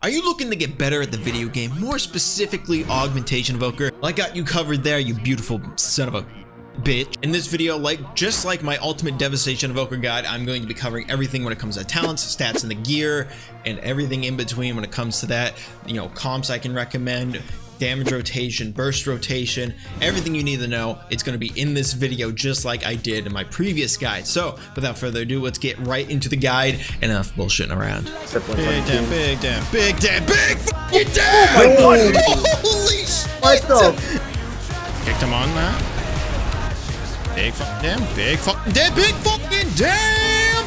Are you looking to get better at the video game, more specifically Augmentation Evoker? I got you covered there, you beautiful son of a bitch. In this video, just like my Ultimate Devastation Evoker guide, I'm going to be covering everything when it comes to talents, stats, and the gear, and everything in between when it comes to that. You know, comps I can recommend, damage rotation, burst rotation, everything you need to know. It's going to be in this video just like I did in my previous guide. So without further ado, let's get right into the guide and enough bullshitting around. Big damn, big damn, big damn, big fucking damn! Oh my God. Holy shit! What the? Kicked him on that. Big fucking damn, big fucking damn, big fucking damn!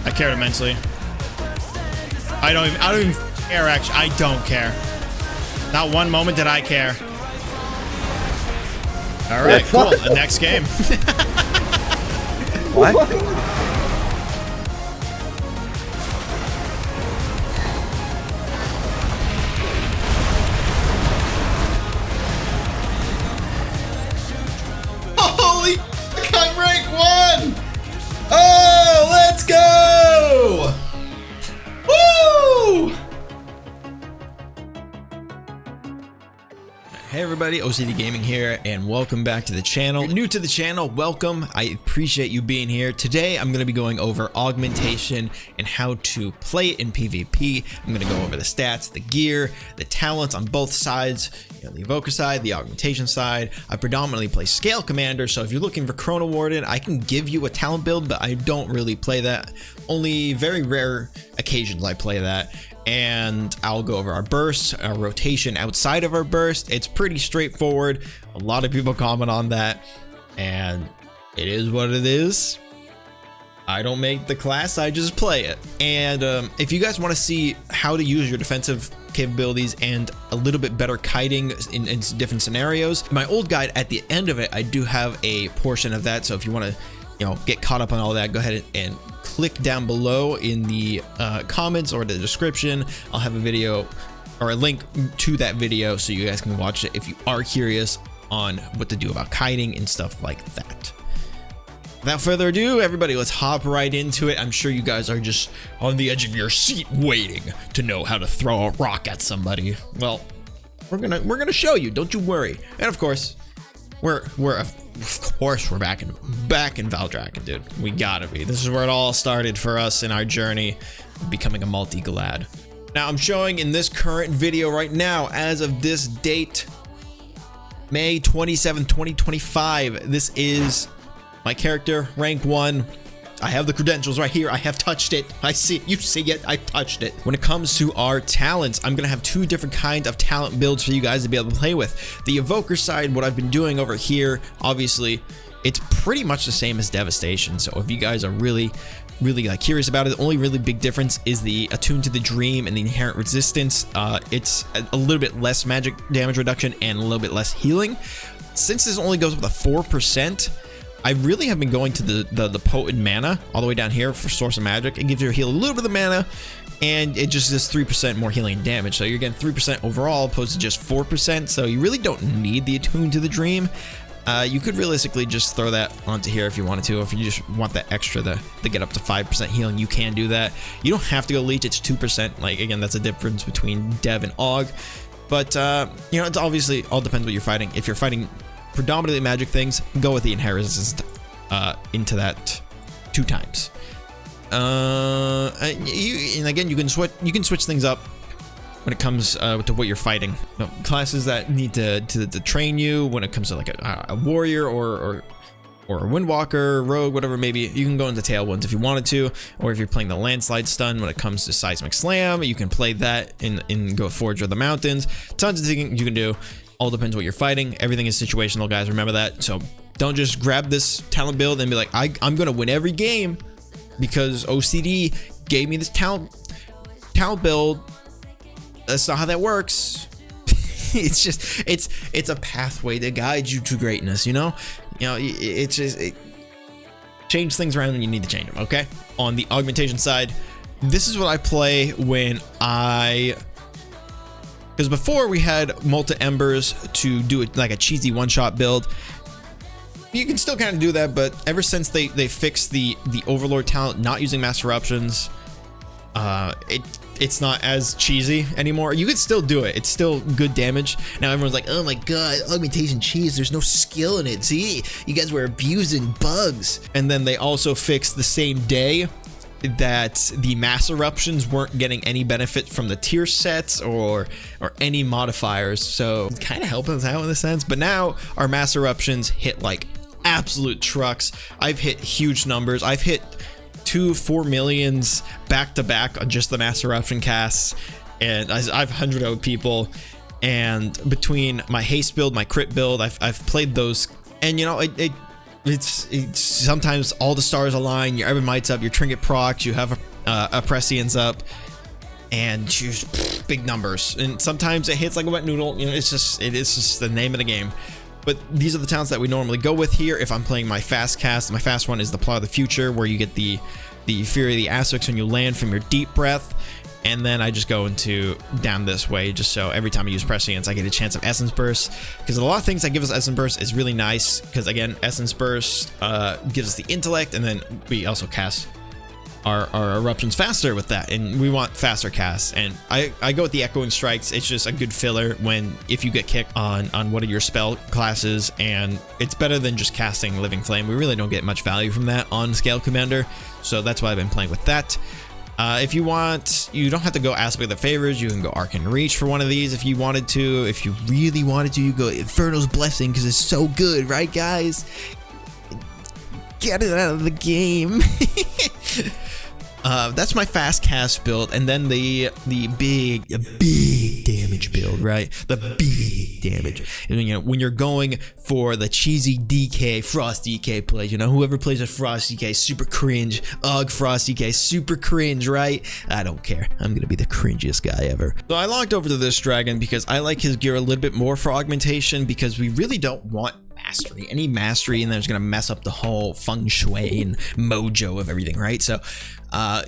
I cared immensely. I don't even care, actually. I don't care. Not one moment did I care. All right, cool. The next game. What? Holy fuck, I'm rank 1! Oh, let's go! Woo! Hey everybody, OCDGaming here, and welcome back to the channel. If you're new to the channel, welcome. I appreciate you being here. Today, I'm going to be going over augmentation and how to play it in PvP. I'm going to go over the stats, the gear, the talents on both sides, you know, the Evoker side, the augmentation side. I predominantly play Scalecommander, so if you're looking for Chrono Warden, I can give you a talent build, but I don't really play that. Only very rare occasions I play that. And I'll go over our burst, our rotation outside of our burst. It's pretty straightforward. A lot of people comment on that, and it is what it is. I don't make the class, I just play it. And if you guys want to see how to use your defensive capabilities and a little bit better kiting in different scenarios, my old guide at the end of it, I do have a portion of that. So if you want to, you know, get caught up on all that, go ahead and click down below in the comments or the description. I'll have a video or a link to that video so you guys can watch it if you are curious on what to do about kiting and stuff like that. Without further ado, everybody, let's hop right into it. I'm sure you guys are just on the edge of your seat waiting to know how to throw a rock at somebody. Well, we're gonna show you, don't you worry. And of course, we're back in Valdrakken, dude. We gotta be. This is where it all started for us in our journey becoming a multi-glad. Now I'm showing in this current video right now, as of this date, May 27, 2025. This is my character, rank 1. I have the credentials right here. I have touched it. I see it. You see it. I touched it. When it comes to our talents, I'm going to have two different kinds of talent builds for you guys to be able to play with. The Evoker side, what I've been doing over here, obviously, it's pretty much the same as Devastation. So if you guys are really curious about it, the only really big difference is the Attune to the Dream and the Inherent Resistance. It's a little bit less magic damage reduction and a little bit less healing. Since this only goes with a 4%, I really have been going to the potent mana all the way down here for source of magic. It gives you a heal a little bit of mana, and it just does 3% more healing and damage. So you're getting 3% overall opposed to just 4%. So you really don't need the Attune to the Dream. You could realistically just throw that onto here if you wanted to. If you just want that extra to get up to 5% healing, you can do that. You don't have to go leech. It's 2%. Like, again, that's a difference between Dev and Aug. But you know, it's obviously all depends what you're fighting. If you're fighting predominantly magic things, go with the Inherent Resistance into that 2 times. And again, you can switch things up when it comes to what you're fighting. You know, classes that need to train you when it comes to like a warrior or a windwalker, rogue, whatever. Maybe you can go into tailwinds if you wanted to, or if you're playing the landslide stun when it comes to seismic slam, you can play that and go Forge of the Mountains. Tons of things you can do. All depends what you're fighting. Everything is situational, guys. Remember that. So don't just grab this talent build and be like, I'm gonna win every game because OCD gave me this talent build. That's not how that works. It's just it's a pathway that guides you to greatness. You know, it's just change things around when you need to change them. Okay. On the augmentation side, this is what I play when because before we had Molten Embers to do it like a cheesy one-shot build. You can still kind of do that, but ever since they fixed the Overlord talent, not using Master Eruptions, It's not as cheesy anymore. You could still do it. It's still good damage. Now everyone's like, oh my god, augmentation cheese, there's no skill in it. See, you guys were abusing bugs. And then they also fixed the same day that the mass eruptions weren't getting any benefit from the tier sets or any modifiers, so kind of helping us out in a sense. But now our mass eruptions hit like absolute trucks. I've hit huge numbers. I've hit 4 millions back to back on just the mass eruption casts, and I've 100-0'd people. And between my haste build, my crit build, I've played those, and you know, it's sometimes all the stars align. Your Ebon Might's up, your Trinket procs, you have a Prescience up, and just big numbers. And sometimes it hits like a wet noodle. You know, it is just the name of the game. But these are the talents that we normally go with here. If I'm playing my fast cast, my fast one is the Plot of the Future, where you get the Fury of the Aspects when you land from your deep breath. And then I just go into down this way, just so every time I use Prescience, I get a chance of Essence Burst. Because a lot of things that give us Essence Burst is really nice, because again, Essence Burst gives us the intellect, and then we also cast our eruptions faster with that, and we want faster casts. And I go with the Echoing Strikes. It's just a good filler if you get kicked on one of your spell classes, and it's better than just casting Living Flame. We really don't get much value from that on Scalecommander, so that's why I've been playing with that. If you want, you don't have to go Aspect of the Favors. You can go Arcane Reach for one of these if you wanted to. If you really wanted to, you go Inferno's Blessing, because it's so good, right guys? Get it out of the game. That's my fast cast build, and then the big damage build, right? The big damage. And, you know, when you're going for the cheesy DK, Frost DK play, you know, whoever plays a Frost DK, super cringe. Ugh, Frost DK, super cringe, right? I don't care. I'm gonna be the cringiest guy ever. So I logged over to this dragon because I like his gear a little bit more for augmentation, because we really don't want mastery. Any mastery and then it's gonna mess up the whole feng shui and mojo of everything, right? So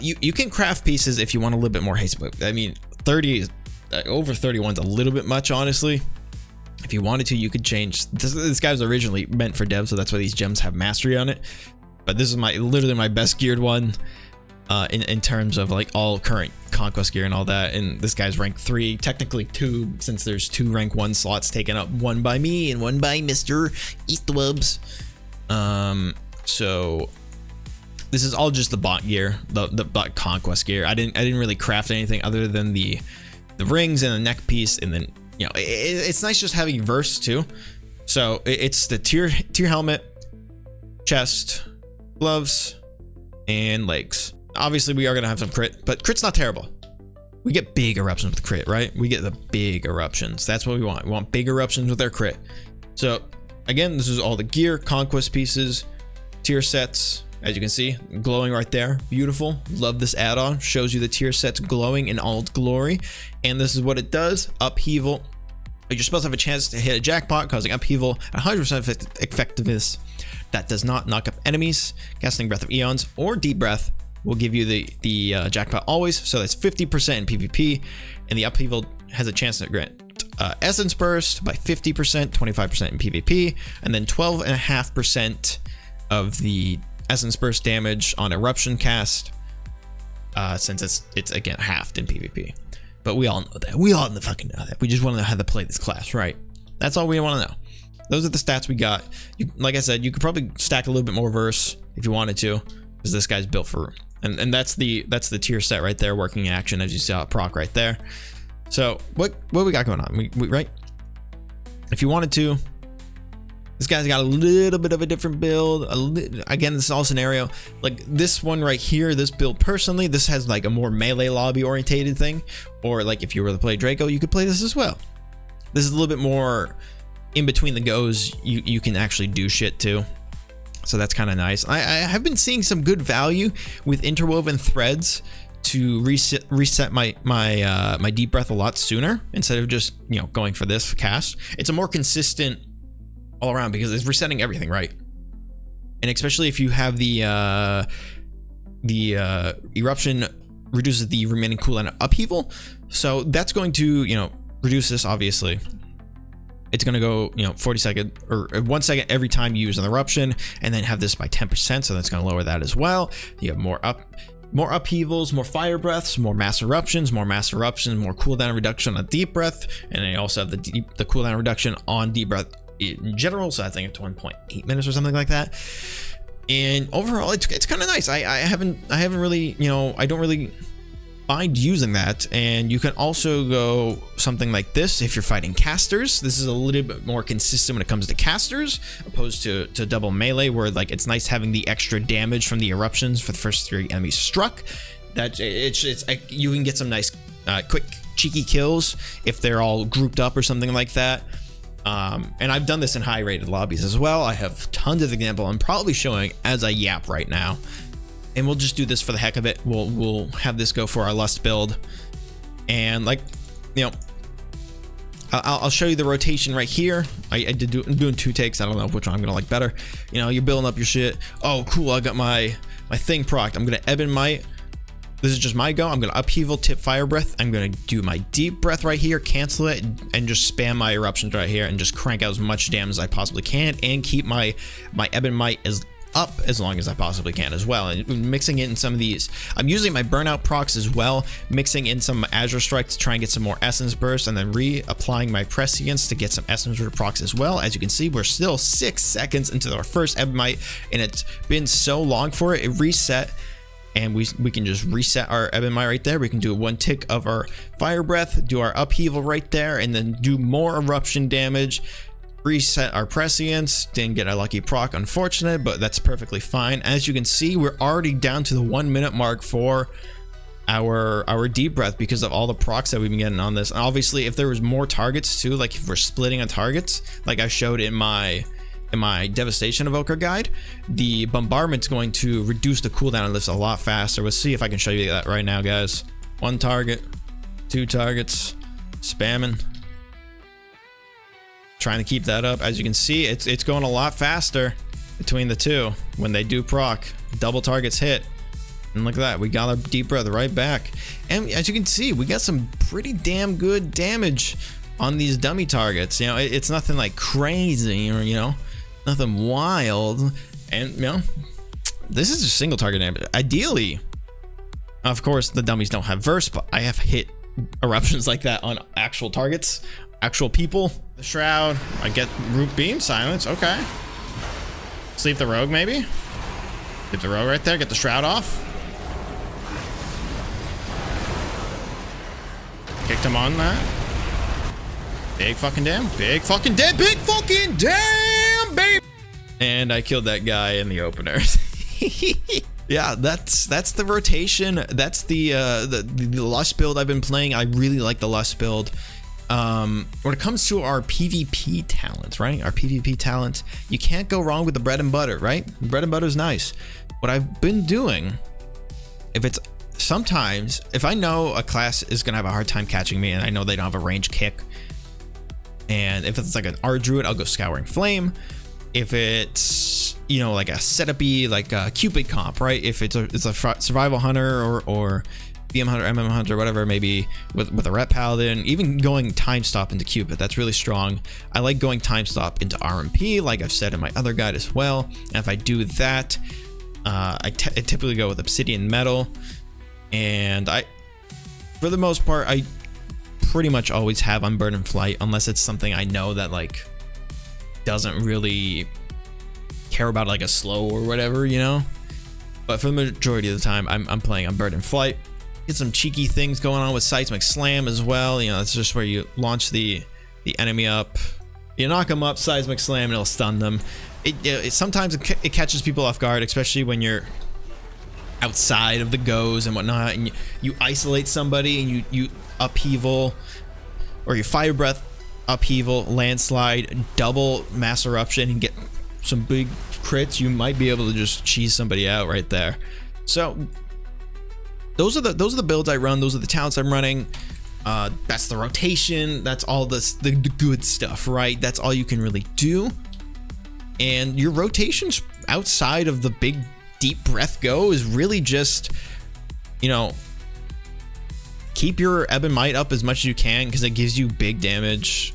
you can craft pieces if you want a little bit more haste, but I mean 30 is over 31's a little bit much, honestly. If you wanted to, you could change this guy was originally meant for dev, so that's why these gems have mastery on it. But this is literally my best geared one in terms of like all current conquest gear and all that. And this guy's rank 3, technically 2, since there's 2 rank 1 slots taken up, one by me and one by Mr. Eastwubs. So this is all just the bot gear, the bot conquest gear. I didn't really craft anything other than the rings and the neck piece, and then, you know, it's nice just having verse too. So it's the tier helmet, chest, gloves, and legs. Obviously we are gonna have some crit, but crit's not terrible. We get big eruptions with crit, right? We get the big eruptions. That's what we want. We want big eruptions with our crit. So again, this is all the gear, conquest pieces, tier sets. As you can see, glowing right there. Beautiful. Love this add-on. Shows you the tier sets glowing in all its glory. And this is what it does. Upheaval. You're supposed to have a chance to hit a jackpot, causing upheaval at 100% effectiveness. That does not knock up enemies. Casting Breath of Eons or Deep Breath will give you the jackpot always. So that's 50% in PvP. And the upheaval has a chance to grant Essence Burst by 50%, 25% in PvP. And then 12.5% of the Essence Burst damage on Eruption cast, since it's again halved in PvP. But we all know that. We all fucking know that. We just want to know how to play this class, right? That's all we want to know. Those are the stats we got. Like I said, you could probably stack a little bit more verse if you wanted to, because this guy's built for, and that's the tier set right there, working action, as you saw proc right there. So what we got going on? We right? If you wanted to. This guy's got a little bit of a different build. Again, this is all scenario. Like this one right here, this build personally, this has like a more melee lobby orientated thing. Or like if you were to play Draco, you could play this as well. This is a little bit more in between the goes. You can actually do shit too. So that's kind of nice. I have been seeing some good value with interwoven threads to reset my deep breath a lot sooner, instead of just, you know, going for this cast. It's a more consistent all around, because it's resetting everything, right? And especially if you have the eruption reduces the remaining cooldown of upheaval, so that's going to, you know, reduce this. Obviously it's going to go, you know, 40 second or 1 second every time you use an eruption, and then have this by 10%, so that's going to lower that as well. You have more more upheavals, more fire breaths, more mass eruptions, more cooldown reduction on deep breath, and I also have the cooldown reduction on deep breath in general, so I think it's 1.8 minutes or something like that. And overall, it's kind of nice. I haven't really, you know, I don't really mind using that. And you can also go something like this if you're fighting casters. This is a little bit more consistent when it comes to casters, opposed to double melee, where like it's nice having the extra damage from the eruptions for the first 3 enemies struck. That it's you can get some nice quick cheeky kills if they're all grouped up or something like that. And I've done this in high rated lobbies as well. I have tons of examples I'm probably showing as I yap right now, and we'll just do this for the heck of it. We'll have this go for our lust build, and like, you know, I'll show you the rotation right here. I'm doing 2 takes. I don't know which one I'm gonna like better. You know, you're building up your shit. Oh cool, I got my thing procced. I'm gonna ebb and might. This is just my go. I'm gonna upheaval, tip fire breath. I'm gonna do my deep breath right here, cancel it, and just spam my eruptions right here and just crank out as much damage as I possibly can, and keep my ebb and might up as long as I possibly can as well. And mixing in some of these, I'm using my burnout procs as well, mixing in some Azure Strike to try and get some more essence burst, and then reapplying my prescience to get some essence procs as well. As you can see, we're still 6 seconds into our first ebb might, and it's been so long for it. It reset, and we can just reset our ebb and might right there. We can do 1 tick of our fire breath, do our upheaval right there, and then do more eruption damage. Reset our prescience. Didn't get a lucky proc, unfortunate, but that's perfectly fine. As you can see, we're already down to the 1 minute mark for our deep breath because of all the procs that we've been getting on this. And obviously, if there was more targets too, like if we're splitting on targets, like I showed in my Devastation Evoker guide, the bombardment's going to reduce the cooldown of this a lot faster. Let's see if I can show you that right now, guys. 1 target, 2 targets, spamming. Trying to keep that up. As you can see, it's going a lot faster between the 2 when they do proc. Double targets hit, and look at that, we got our deep breath right back. And as you can see, we got some pretty damn good damage on these dummy targets. You know, it's nothing like crazy, or you know, nothing wild. And you know, this is just single target damage. Ideally, of course, the dummies don't have verse, but I have hit eruptions like that on actual targets, actual people. The shroud, I get root beam, silence, okay. Sleep the rogue maybe. Get the rogue right there, get the shroud off. Kicked him on that. Big fucking damn, big fucking damn, baby. And I killed that guy in the opener. Yeah, that's the rotation. That's the lust build I've been playing. I really like the lust build. When it comes to our PvP talent, right? Our PvP talent, you can't go wrong with the bread and butter, right? Bread and butter is nice. What I've been doing, sometimes if I know a class is gonna have a hard time catching me, and I know they don't have a range kick, and if it's like an R druid, I'll go Scouring Flame. If it's, you know, like a setup-y, like a Cupid comp, right? If it's a survival hunter or BM hunter, MM hunter, whatever, maybe with a rep paladin, even going time stop into Cupid, that's really strong. I like going time stop into RMP, like I've said in my other guide as well. And if I do that, I typically go with Obsidian Metal, and for the most part, I pretty much always have Unburdened Flight, unless it's something I know that like doesn't really care about like a slow or whatever, you know. But for the majority of the time, I'm playing Unburdened Flight. Get some cheeky things going on with Seismic Slam as well. You know, that's just where you launch the enemy up, you knock them up, Seismic Slam, and it'll stun them. Sometimes it catches people off guard, especially when you're outside of the goes and whatnot, and you isolate somebody and you upheaval, or you fire breath, upheaval, landslide, double mass eruption, and get some big crits. You might be able to just cheese somebody out right there. So those are the builds I run. Those are the talents I'm running. That's the rotation. That's all the good stuff, right? That's all you can really do. And your rotations outside of the big deep breath go is really just, you know, keep your ebb and might up as much as you can, because it gives you big damage.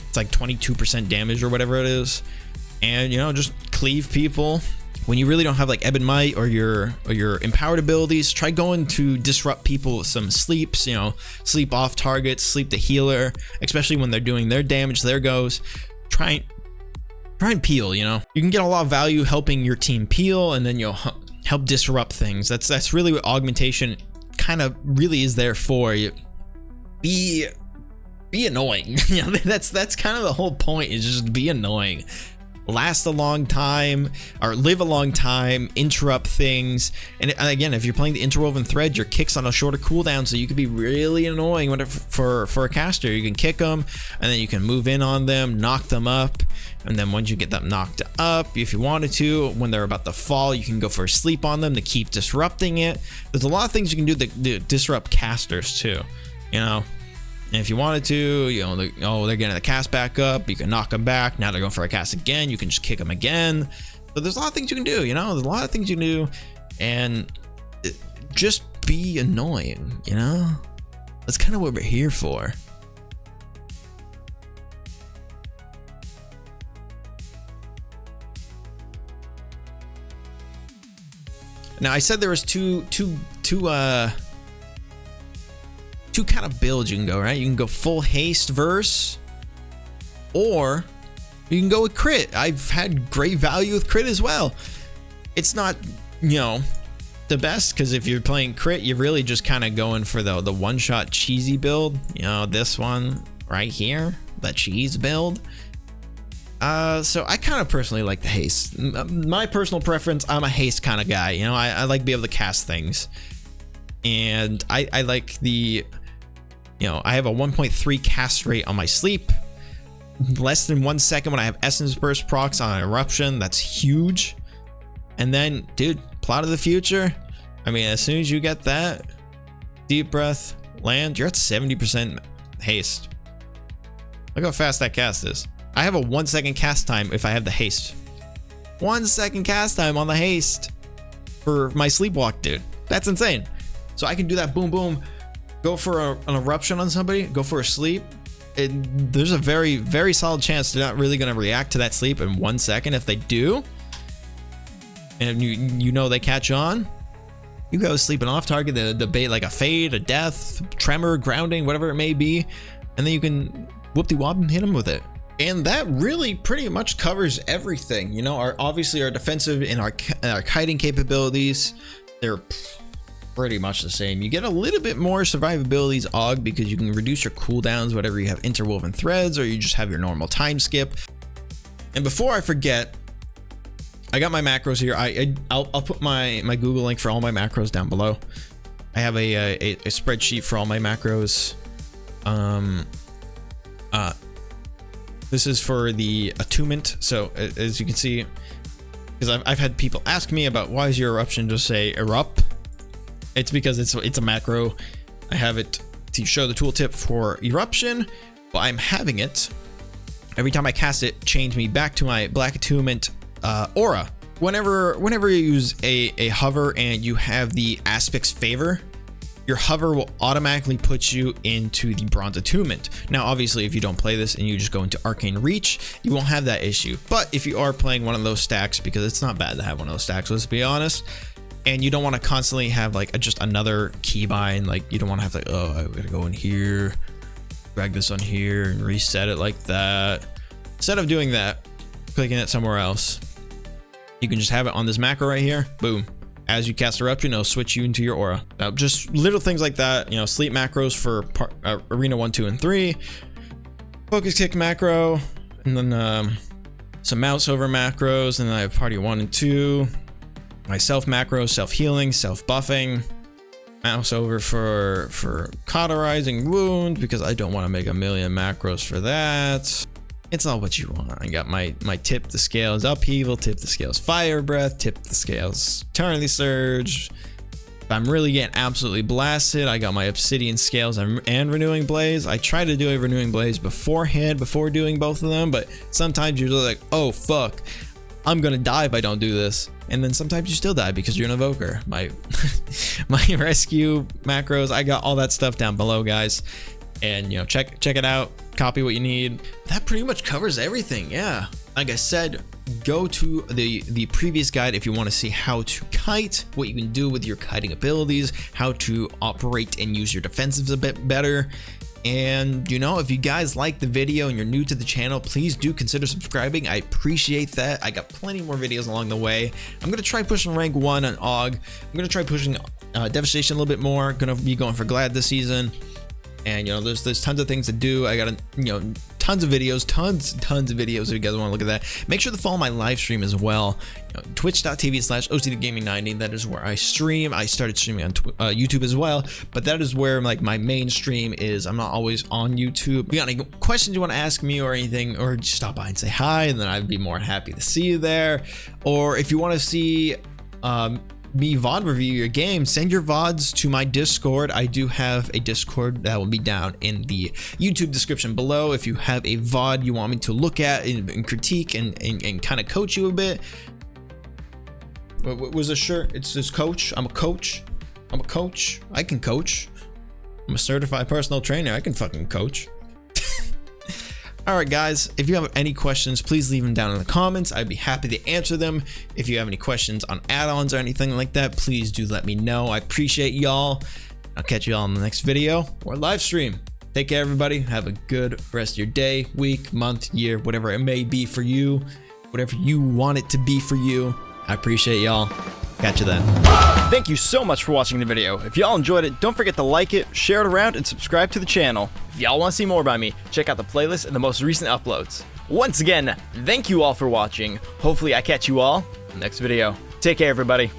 It's like 22% damage or whatever it is. And, you know, just cleave people, when you really don't have like Ebon Might or your empowered abilities, try going to disrupt people with some sleeps, you know, sleep off targets, sleep the healer, especially when they're doing their damage, their goes. Try and peel, you know. You can get a lot of value helping your team peel, and then you'll help disrupt things. That's really what augmentation kind of really is there for. You be annoying. You know, that's kind of the whole point, is just be annoying. Last a long time, or live a long time, interrupt things. And again, if you're playing the interwoven thread, your kicks on a shorter cooldown, so you could be really annoying for a caster. You can kick them, and then you can move in on them, knock them up, and then once you get them knocked up, if you wanted to, when they're about to fall, you can go for a sleep on them to keep disrupting it. There's a lot of things you can do to disrupt casters too, you know. And if you wanted to, you know, they're getting the cast back up, you can knock them back. Now they're going for a cast again, you can just kick them again. But there's a lot of things you can do, you know, there's a lot of things you can do, and just be annoying, you know. That's kind of what we're here for. Now I said there was two kind of builds you can go, right? You can go full haste verse, or you can go with crit. I've had great value with crit as well. It's not, you know, the best, because if you're playing crit, you're really just kind of going for the one-shot cheesy build. You know, this one right here, the cheese build. So I kind of personally like the haste. My personal preference, I'm a haste kind of guy. You know, I like to be able to cast things, and I like the, you know, I have a 1.3 cast rate on my sleep, less than 1 second when I have essence burst procs on eruption. That's huge. And then, dude, plot of the future. I mean, as soon as you get that deep breath, land, you're at 70% haste. Look how fast that cast is. I have a 1 second cast time if I have the haste. 1 second cast time on the haste for my sleepwalk, dude. That's insane. So I can do that, boom, boom, go for an eruption on somebody, go for a sleep. There's a very, very solid chance they're not really going to react to that sleep in 1 second. If they do, and you know they catch on, you go sleeping off target, the bait like a fade, a death, tremor, grounding, whatever it may be, and then you can whoop-de-wop and hit them with it. And that really pretty much covers everything. You know, obviously our defensive and our kiting capabilities, they're pretty much the same. You get a little bit more survivability Aug because you can reduce your cooldowns, whatever you have interwoven threads, or you just have your normal time skip. And before I forget, I got my macros here. I'll put my Google link for all my macros down below. I have a spreadsheet for all my macros. This is for the attunement. So as you can see, because I've had people ask me about why is your eruption just say erupt. It's because it's a macro. I have it to show the tooltip for eruption, but I'm having it every time I cast it change me back to my black attunement aura. Whenever you use a hover and you have the aspect's favor, your hover will automatically put you into the bronze attunement. Now, obviously, if you don't play this and you just go into arcane reach, you won't have that issue. But if you are playing one of those stacks, because it's not bad to have one of those stacks, let's be honest, and you don't want to constantly have like just another keybind, like you don't want to have like, oh, I gotta go in here, drag this on here and reset it like that. Instead of doing that, clicking it somewhere else, you can just have it on this macro right here. Boom. As you cast eruption, it'll switch you into your aura. Now, just little things like that, you know, sleep macros for arena 1, 2, and 3, focus kick macro, and then some mouse over macros, and then I have party 1 and 2, my self macros, self healing, self buffing, mouse over for cauterizing wound, because I don't want to make a million macros for that. It's all what you want. I got my tip the scales upheaval, tip the scales fire breath, tip the scales eternity surge. If I'm really getting absolutely blasted, I got my obsidian scales and renewing blaze. I try to do a renewing blaze beforehand before doing both of them, but sometimes you're like, oh fuck, I'm gonna die if I don't do this. And then sometimes you still die because you're an evoker. My rescue macros, I got all that stuff down below, guys. And you know, check it out, copy what you need. That pretty much covers everything. Yeah, Like I said, go to the previous guide if you want to see how to kite, what you can do with your kiting abilities, how to operate and use your defensives a bit better. And you know, if you guys like the video and you're new to the channel, please do consider subscribing. I appreciate that. I got plenty more videos along the way. I'm gonna try pushing rank 1 on AUG. I'm gonna try pushing Devastation a little bit more. Gonna be going for Glad this season. And you know, there's tons of things to do. I got tons of videos, tons of videos if you guys want to look at that. Make sure to follow my live stream as well. Twitch.tv/OCDGaming90. That is where I stream. I started streaming on YouTube as well, but that is where like my main stream is. I'm not always on YouTube. If you got any questions you want to ask me or anything, or just stop by and say hi, and then I'd be more happy to see you there. Or if you want to see me VOD review your game, send your VODs to my Discord. I do have a Discord that will be down in the YouTube description below. If you have a VOD you want me to look at and critique and kind of coach you a bit. What was the shirt? It says coach. I'm a coach. I'm a coach. I can coach. I'm a certified personal trainer. I can fucking coach. Alright guys, if you have any questions, please leave them down in the comments. I'd be happy to answer them. If you have any questions on add-ons or anything like that, please do let me know. I appreciate y'all. I'll catch y'all in the next video or live stream. Take care everybody. Have a good rest of your day, week, month, year, whatever it may be for you. Whatever you want it to be for you. I appreciate y'all. Catch you then. Thank you so much for watching the video. If y'all enjoyed it, don't forget to like it, share it around, and subscribe to the channel. If y'all want to see more by me, check out the playlist and the most recent uploads. Once again, thank you all for watching. Hopefully I catch you all in the next video. Take care everybody.